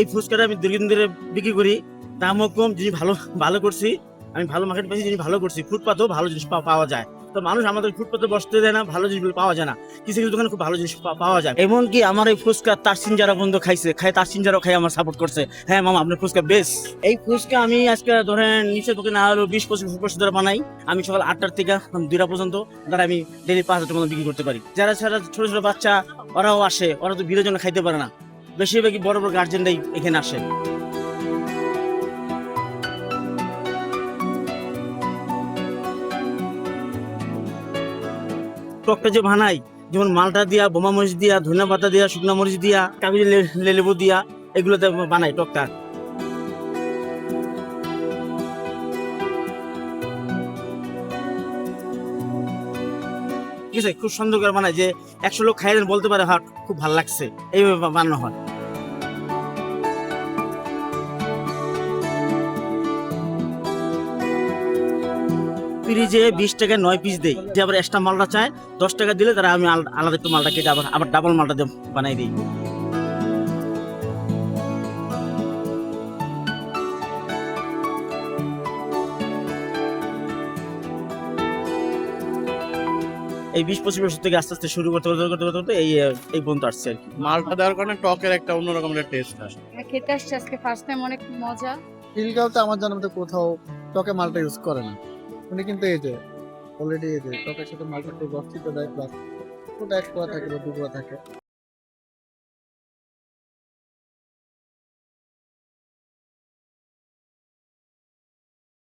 এই ফুচকাটা আমি দীর্ঘদিন ধরে বিক্রি করি, দামও কম, জিনিস ভালো ভালো করছি, আমি ভালো মার্কেট পেয়েছি, জিনিস ভালো করছি, ফুটপাতেও ভালো জিনিস পাওয়া যায়। তো মানুষ আমাদের ফুটপাতে বসতে দেয় না, ভালো জিনিসগুলো পাওয়া যায় না, কিছু কিছু দোকানে খুব ভালো জিনিস পাওয়া যায়। এমনকি আমার এই ফুচকা তারসিন যারা বন্ধু খাই তারসিন যারা খাই আমার সাপোর্ট করছে, হ্যাঁ মামা আপনার ফুচকা বেস্ট। এই ফুচকা আমি আজকে ধরেন নিচে তোকে না হলেও 20-25 বছর ধরে বানাই। আমি সকাল 8টার থেকে 2টা পর্যন্ত ধর আমি ডেলি 5,000 টাকা বিক্রি করতে পারি। যারা ছাড়া ছোট ছোট বাচ্চা ওরাও আসে, ওরা তো ভিড়ের জন্য খাইতে পারে না, বেশিরভাগই বড় বড় গার্জেনরাই এখানে আসে। টকটা যে বানাই, যেমন মালটা দিয়া, বোমা মরিচ দিয়া, ধনিয়া পাতা দিয়া, শুকনো মরিচ দিয়া, কাগজি লেবু দিয়া, এগুলোতে বানাই টকটা। ঠিক আছে, খুব সুন্দর করে বানাই যে 100 লোক খাইলেন বলতে পারে হ্যাঁ খুব ভালো লাগছে, এইভাবে বানানো হয়। ফ্রিজে 20 টাকায় 9 পিস দেই, যে আবার এক্সট্রা মালটা চায় 10 টাকা দিলে তারা আমি আলাদা একটু মালটা কেটে আবার আবার ডাবল মালটা দিয়ে বানাই দিই। এই 20-25 বছর থেকে আস্তে আস্তে শুরু করতে করতে করতে করতে করতে এই পর্যন্ত আসছে আর কি। মালটা দেওয়ার কারণে টকের একটা অন্যরকম একটা টেস্ট আসে। খেতে আসছে আজকে ফার্স্ট টাইম, অনেক মজা। খিলগাঁওতে আমার জানা মতে কোথাও টকে মালটা ইউজ করে না। উনি কিন্তু এই যে অলরেডি এই যে টকের সাথে মালটা একটু রসিত দেয়, প্লাস ওটা 1 কোয়া থাকে বা 2 কোয়া থাকে।